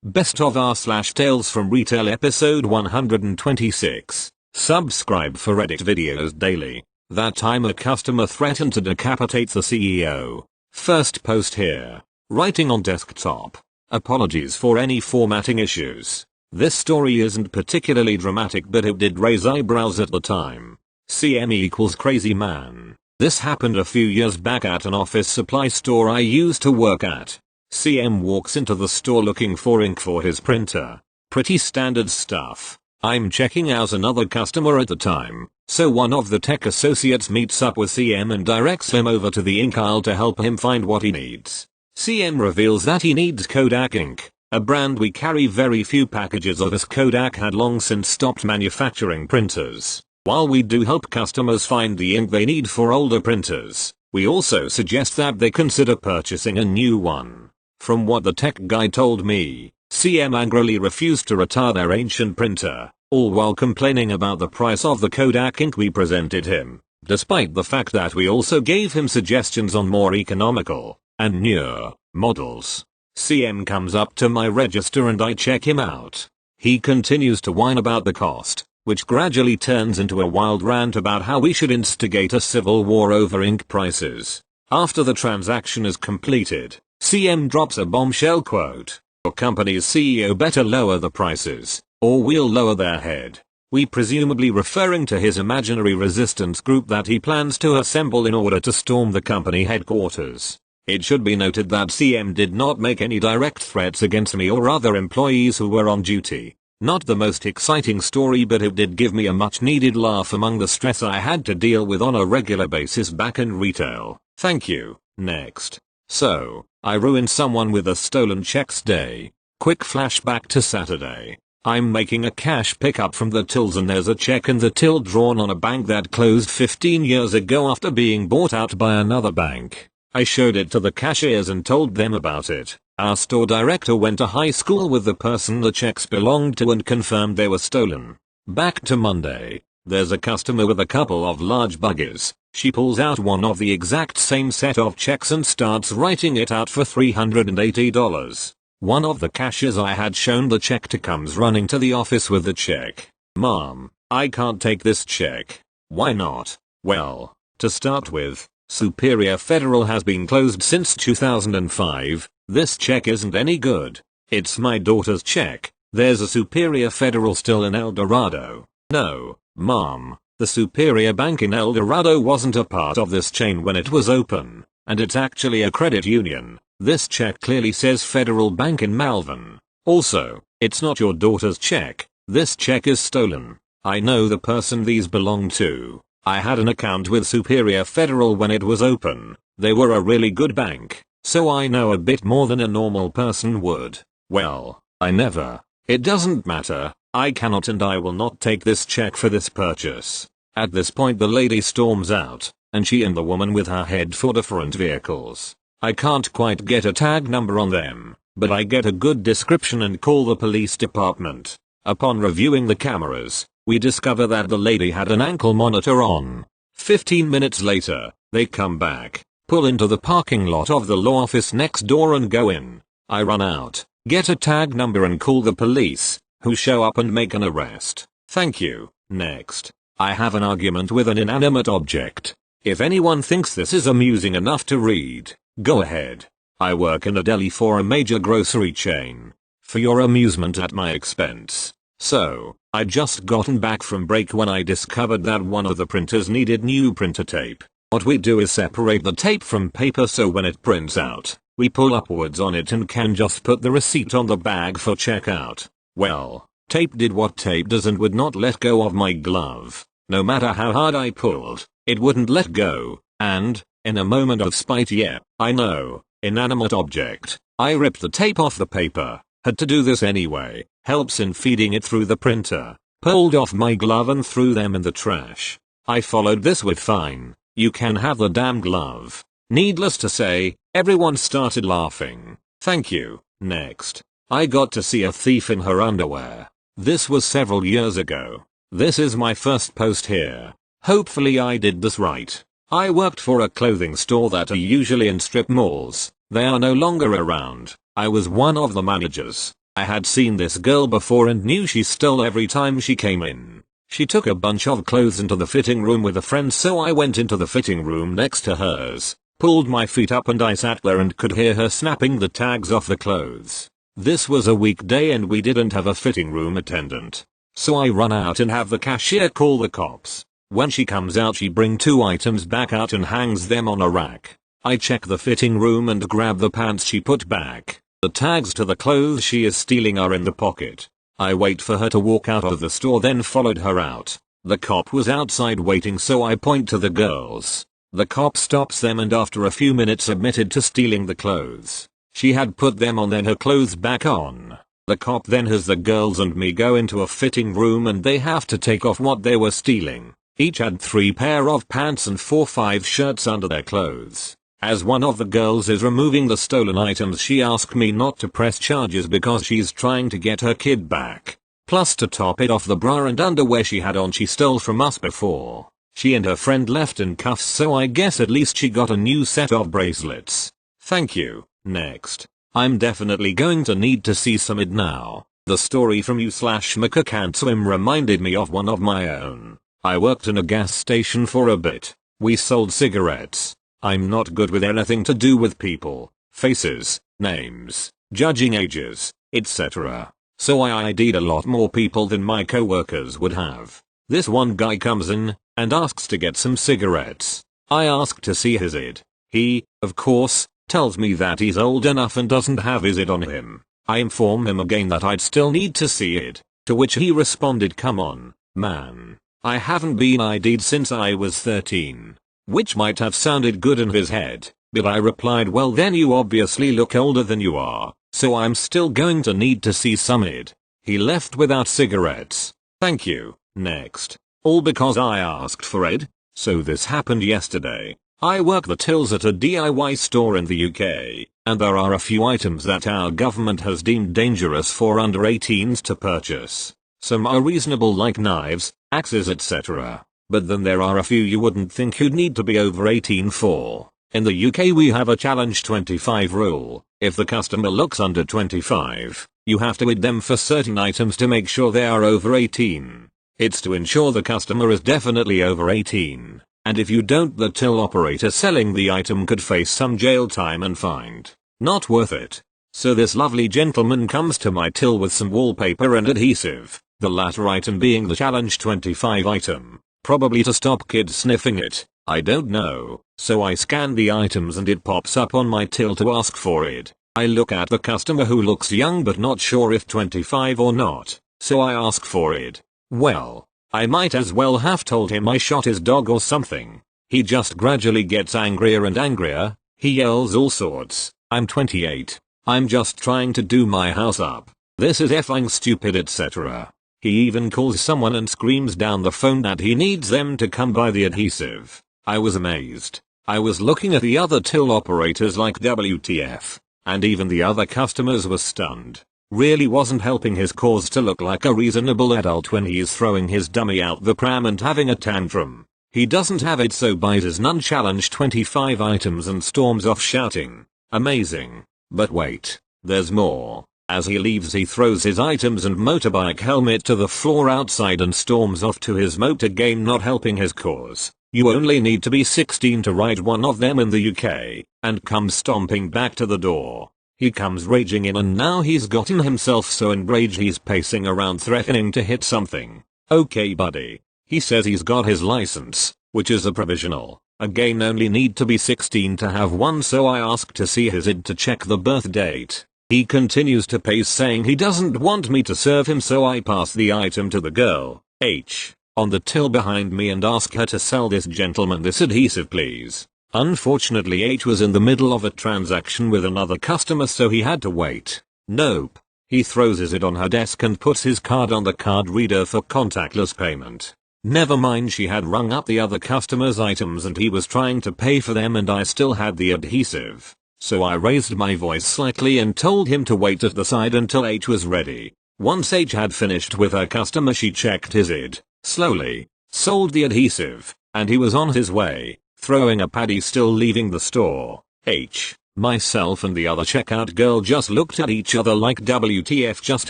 Best of r/Tales from Retail episode 126. Subscribe for Reddit videos daily. That time a customer threatened to decapitate the CEO. First post here. Writing on desktop. Apologies for any formatting issues. This story isn't particularly dramatic, but it did raise eyebrows at the time. CM equals crazy man. This happened a few years back at an office supply store I used to work at. CM walks into the store looking for ink for his printer. Pretty standard stuff. I'm checking out another customer at the time, so one of the tech associates meets up with CM and directs him over to the ink aisle to help him find what he needs. CM reveals that he needs Kodak ink, a brand we carry very few packages of, as Kodak had long since stopped manufacturing printers. While we do help customers find the ink they need for older printers, we also suggest that they consider purchasing a new one. From what the tech guy told me, CM angrily refused to retire their ancient printer, all while complaining about the price of the Kodak ink we presented him, despite the fact that we also gave him suggestions on more economical and newer models. CM comes up to my register and I check him out. He continues to whine about the cost, which gradually turns into a wild rant about how we should instigate a civil war over ink prices. After the transaction is completed, CM drops a bombshell quote: "Your company's CEO better lower the prices, or we'll lower their head." We presumably referring to his imaginary resistance group that he plans to assemble in order to storm the company headquarters. It should be noted that CM did not make any direct threats against me or other employees who were on duty. Not the most exciting story, but it did give me a much needed laugh among the stress I had to deal with on a regular basis back in retail. Thank you. Next. So, I ruined someone with a stolen checks day. Quick flashback to Saturday. I'm making a cash pickup from the tills and there's a check in the till drawn on a bank that closed 15 years ago after being bought out by another bank. I showed it to the cashiers and told them about it. Our store director went to high school with the person the checks belonged to and confirmed they were stolen. Back to Monday. There's a customer with a couple of large buggies. She pulls out one of the exact same set of checks and starts writing it out for $380. One of the cashiers I had shown the check to comes running to the office with the check. "Mom, I can't take this check." "Why not?" "Well, to start with, Superior Federal has been closed since 2005. This check isn't any good. It's my daughter's check. There's a Superior Federal still in El Dorado." "No, Mom. The Superior Bank in El Dorado wasn't a part of this chain when it was open, and it's actually a credit union. This check clearly says Federal Bank in Malvern. Also, it's not your daughter's check. This check is stolen. I know the person these belong to. I had an account with Superior Federal when it was open. They were a really good bank, so I know a bit more than a normal person would." "Well, I never." "It doesn't matter. I cannot and I will not take this check for this purchase." At this point the lady storms out, and she and the woman with her head for different vehicles. I can't quite get a tag number on them, but I get a good description and call the police department. Upon reviewing the cameras, we discover that the lady had an ankle monitor on. 15 minutes later, they come back, pull into the parking lot of the law office next door and go in. I run out, get a tag number and call the police, who show up and make an arrest. Thank you. Next. I have an argument with an inanimate object. If anyone thinks this is amusing enough to read, go ahead. I work in a deli for a major grocery chain. For your amusement at my expense. So, I just gotten back from break when I discovered that one of the printers needed new printer tape. What we do is separate the tape from paper, so when it prints out, we pull upwards on it and can just put the receipt on the bag for checkout. Well, tape did what tape does and would not let go of my glove. No matter how hard I pulled, it wouldn't let go, and, in a moment of spite, yeah, I know, inanimate object, I ripped the tape off the paper. Had to do this anyway, helps in feeding it through the printer. Pulled off my glove and threw them in the trash. I followed this with "Fine, you can have the damn glove." Needless to say, everyone started laughing. Thank you. Next. I got to see a thief in her underwear. This was several years ago. This is my first post here. Hopefully I did this right. I worked for a clothing store that are usually in strip malls. They are no longer around. I was one of the managers. I had seen this girl before and knew she stole every time she came in. She took a bunch of clothes into the fitting room with a friend, so I went into the fitting room next to hers, pulled my feet up and I sat there and could hear her snapping the tags off the clothes. This was a weekday and we didn't have a fitting room attendant. So I run out and have the cashier call the cops. When she comes out she bring 2 items back out and hangs them on a rack. I check the fitting room and grab the pants she put back. The tags to the clothes she is stealing are in the pocket. I wait for her to walk out of the store, then followed her out. The cop was outside waiting, so I point to the girls. The cop stops them and after a few minutes admitted to stealing the clothes. She had put them on, then her clothes back on. The cop then has the girls and me go into a fitting room and they have to take off what they were stealing. Each had 3 pair of pants and 4-5 shirts under their clothes. As one of the girls is removing the stolen items, she asked me not to press charges because she's trying to get her kid back. Plus, to top it off, the bra and underwear she had on she stole from us before. She and her friend left in cuffs, so I guess at least she got a new set of bracelets. Thank you. Next. I'm definitely going to need to see some id now. The story from you/McCan'tswim reminded me of one of my own. I worked in a gas station for a bit. We sold cigarettes. I'm not good with anything to do with people, faces, names, judging ages, etc. So I ID'd a lot more people than my coworkers would have. This one guy comes in and asks to get some cigarettes. I ask to see his ID. He, of course, tells me that he's old enough and doesn't have his ID on him. I inform him again that I'd still need to see it, to which he responded, "Come on, man. I haven't been ID'd since I was 13. Which might have sounded good in his head, but I replied, "Well then you obviously look older than you are, so I'm still going to need to see some ID." He left without cigarettes. Thank you. Next. All because I asked for ID? So this happened yesterday. I work the tills at a DIY store in the UK, and there are a few items that our government has deemed dangerous for under 18s to purchase. Some are reasonable, like knives, axes, etc. But then there are a few you wouldn't think you'd need to be over 18 for. In the UK we have a challenge 25 rule. If the customer looks under 25, you have to ID them for certain items to make sure they are over 18. It's to ensure the customer is definitely over 18. And if you don't, the till operator selling the item could face some jail time and fined. Not worth it. So this lovely gentleman comes to my till with some wallpaper and adhesive, the latter item being the challenge 25 item. Probably to stop kids sniffing it, I don't know. So I scan the items and it pops up on my till to ask for it. I look at the customer who looks young but not sure if 25 or not, so I ask for it. Well, I might as well have told him I shot his dog or something. He just gradually gets angrier and angrier. He yells all sorts. I'm 28. I'm just trying to do my house up. This is effing stupid, etc. He even calls someone and screams down the phone that he needs them to come buy the adhesive. I was amazed. I was looking at the other till operators like WTF. And even the other customers were stunned. Really wasn't helping his cause to look like a reasonable adult when he's throwing his dummy out the pram and having a tantrum. He doesn't have it, so buys his non-challenge 25 items and storms off shouting, "Amazing." But wait, there's more. As he leaves he throws his items and motorbike helmet to the floor outside and storms off to his motor game, not helping his cause. You only need to be 16 to ride one of them in the UK, and comes stomping back to the door. He comes raging in and now he's gotten himself so enraged he's pacing around threatening to hit something. Okay buddy. He says he's got his license, which is a provisional. Again, only need to be 16 to have one, so I ask to see his ID to check the birth date. He continues to pace saying he doesn't want me to serve him, so I pass the item to the girl, H, on the till behind me and ask her to sell this gentleman this adhesive please. Unfortunately H was in the middle of a transaction with another customer, so he had to wait. Nope. He throws his ID on her desk and puts his card on the card reader for contactless payment. Never mind, she had rung up the other customer's items and he was trying to pay for them and I still had the adhesive. So I raised my voice slightly and told him to wait at the side until H was ready. Once H had finished with her customer, she checked his ID, slowly, sold the adhesive, and he was on his way, throwing a paddy, still leaving the store. H, Myself and the other checkout girl just looked at each other like WTF just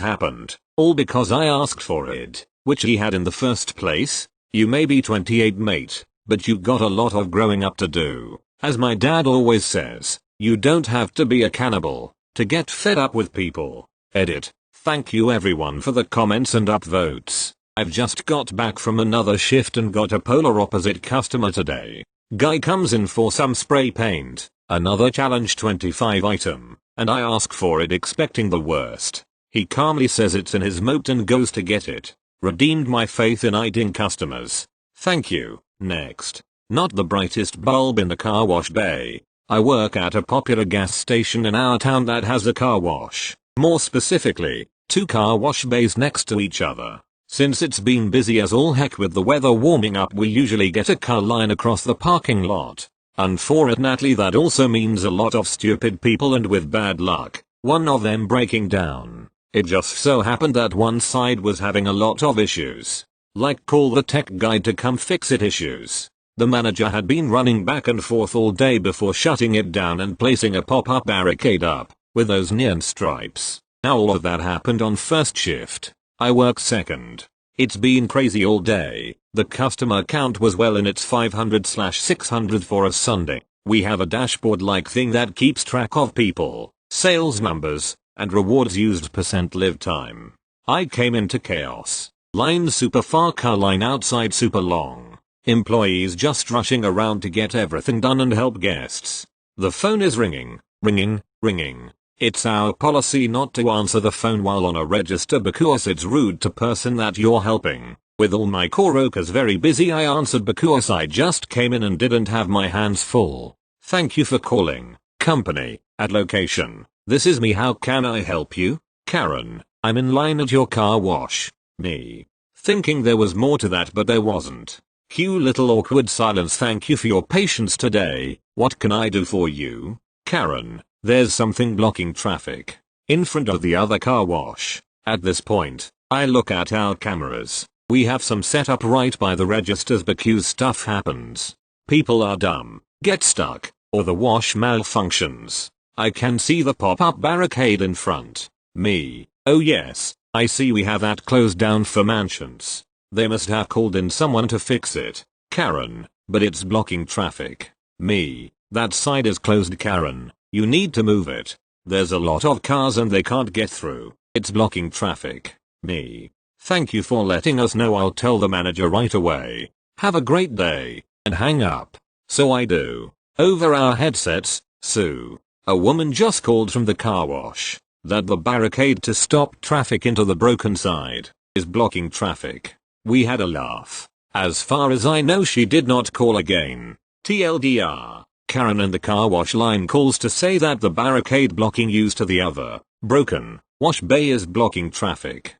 happened, all because I asked for it, which he had in the first place. You may be 28 mate, but you got a lot of growing up to do. As my dad always says, you don't have to be a cannibal to get fed up with people. Edit. Thank you everyone for the comments and upvotes. I've just got back from another shift and got a polar opposite customer today. Guy comes in for some spray paint, another challenge 25 item, and I ask for it expecting the worst. He calmly says it's in his moat and goes to get it. Redeemed my faith in eating customers. Thank you. Next. Not the brightest bulb in the car wash bay. I work at a popular gas station in our town that has a car wash. More specifically, 2 car wash bays next to each other. Since it's been busy as all heck with the weather warming up, we usually get a car line across the parking lot. Unfortunately, that also means a lot of stupid people, and with bad luck, one of them breaking down. It just so happened that one side was having a lot of issues. Like call the tech guy to come fix it issues. The manager had been running back and forth all day before shutting it down and placing a pop-up barricade up with those neon stripes. Now all of that happened on first shift. I work second. It's been crazy all day. The customer count was well in its 500/600 for a Sunday. We have a dashboard-like thing that keeps track of people, sales numbers, and rewards used % live time. I came into chaos. Line super far, car line outside super long. Employees just rushing around to get everything done and help guests. The phone is ringing, ringing, ringing. It's our policy not to answer the phone while on a register because it's rude to person that you're helping. With all my coworkers very busy, I answered because I just came in and didn't have my hands full. Thank you for calling. Company, at location. This is me, how can I help you? Karen, I'm in line at your car wash. Me. Thinking there was more to that, but there wasn't. Cue little awkward silence. Thank you for your patience today. What can I do for you? Karen, there's something blocking traffic in front of the other car wash. At this point, I look at our cameras. We have some set up right by the registers because stuff happens. People are dumb, get stuck, or the wash malfunctions. I can see the pop-up barricade in front. Me. Oh yes, I see we have that closed down for mansions. They must have called in someone to fix it. Karen, but it's blocking traffic. Me. That side is closed, Karen. You need to move it. There's a lot of cars and they can't get through. It's blocking traffic. Me. Thank you for letting us know. I'll tell the manager right away. Have a great day. And hang up. So I do. Over our headsets, Sue. A woman just called from the car wash that the barricade to stop traffic into the broken side is blocking traffic. We had a laugh. As far as I know, she did not call again. TLDR. Karen in the car wash line calls to say that the barricade blocking used to the other broken wash bay is blocking traffic.